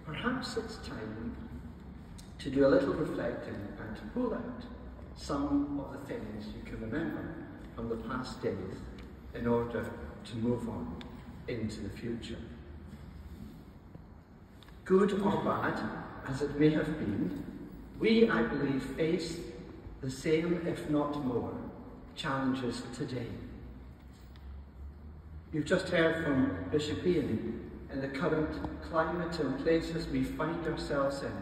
perhaps it's time to do a little reflecting and to pull out some of the things you can remember from the past days in order to move on into the future. Good or bad, as it may have been, we, I believe, face the same, if not more, challenges today. You've just heard from Bishop Ian, in the current climate and places we find ourselves in,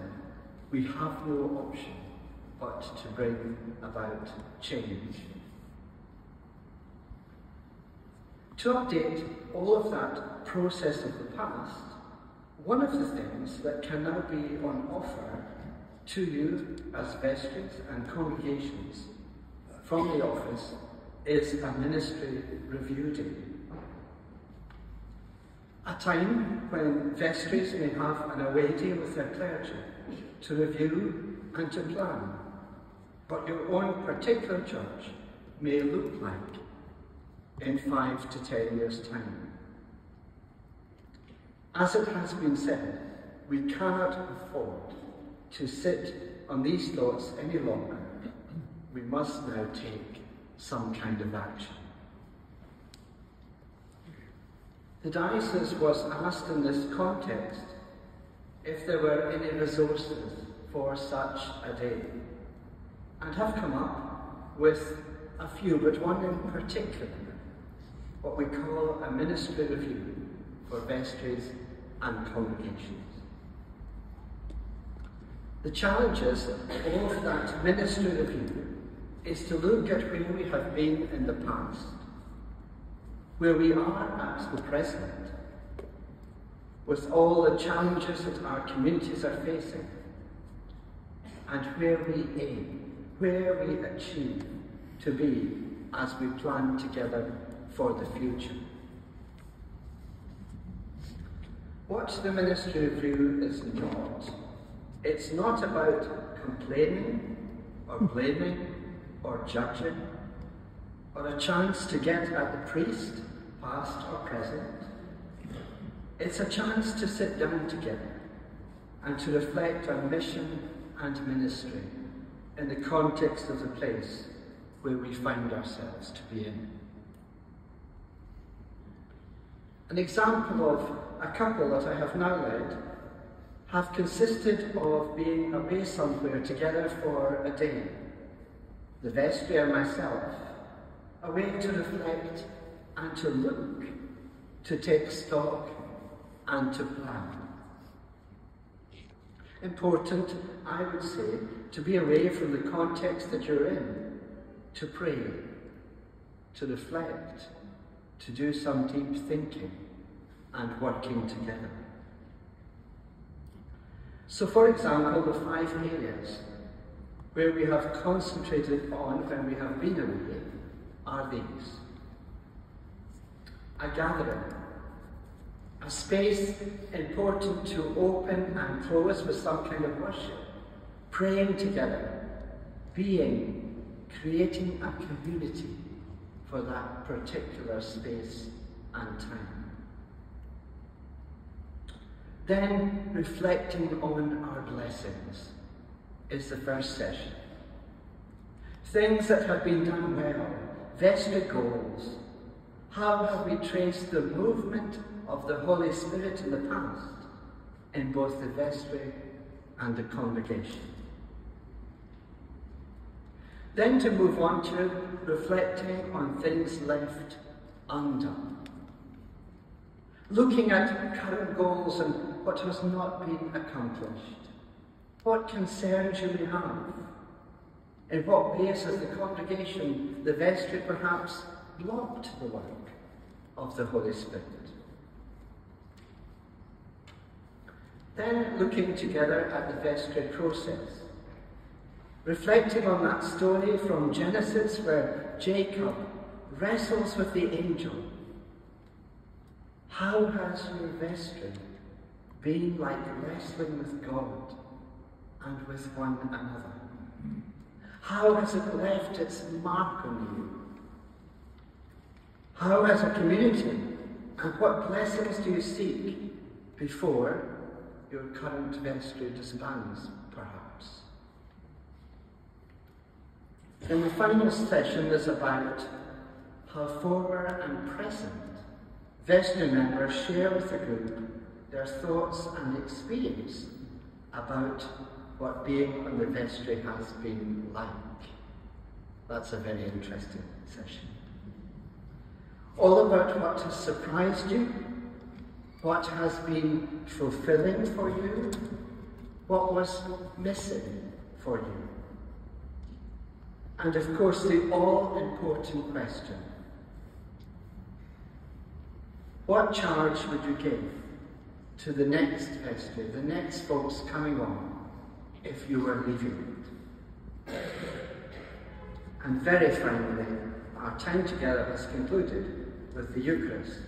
we have no option but to bring about change. To update all of that process of the past, one of the things that can now be on offer to you as vestries and congregations from the office is a ministry review day. A time when vestries may have an away day with their clergy to review and to plan what your own particular church may look like in 5 to 10 years' time. As it has been said, we cannot afford to sit on these thoughts any longer. We must now take some kind of action. The diocese was asked in this context if there were any resources for such a day, and have come up with a few, but one in particular, what we call a ministry review for vestries and congregations. The challenges of that ministry review is to look at where we have been in the past, where we are at the present, with all the challenges that our communities are facing, and where we aim, where we achieve to be as we plan together for the future. What the ministry review is not, it's not about complaining or blaming or judging, or a chance to get at the priest, past or present. It's a chance to sit down together and to reflect on mission and ministry in the context of the place where we find ourselves to be in. An example of a couple that I have now led have consisted of being away somewhere together for a day. The vestry and myself, away to reflect and to look, to take stock and to plan. Important, I would say, to be away from the context that you're in, to pray, to reflect, to do some deep thinking and working together. So, for example, the 5 areas where we have concentrated on when we have been away are these. A gathering, a space important to open and close with some kind of worship, praying together, being, creating a community for that particular space and time. Then reflecting on our blessings is the first session. Things that have been done well, vestry goals. How have we traced the movement of the Holy Spirit in the past in both the vestry and the congregation? Then to move on to reflecting on things left undone. Looking at current goals and what has not been accomplished. What concerns you may have. In what ways has the congregation, the vestry perhaps, blocked the work of the Holy Spirit? Then looking together at the vestry process. Reflecting on that story from Genesis where Jacob wrestles with the angel. How has your vestry been like wrestling with God and with one another? How has it left its mark on you? How as a community, and what blessings do you seek before your current vestry disbands, perhaps. Then the final session is about how former and present vestry members share with the group their thoughts and experience about what being on the vestry has been like. That's a very interesting session. All about what has surprised you, what has been fulfilling for you, what was missing for you. And of course, the all-important question: what charge would you give to the next vestry, the next folks coming on, if you were leaving it? And very finally, our time together has concluded with the Eucharist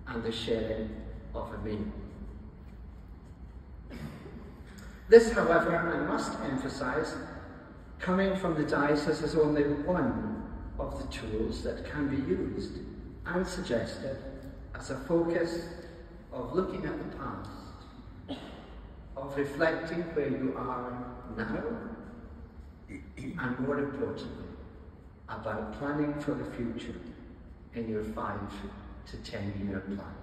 and the sharing of a meal. This, however, I must emphasise, coming from the diocese is only one of the tools that can be used and suggested as a focus of looking at the past, of reflecting where you are now, and more importantly, about planning for the future in your 5 to 10 year plan.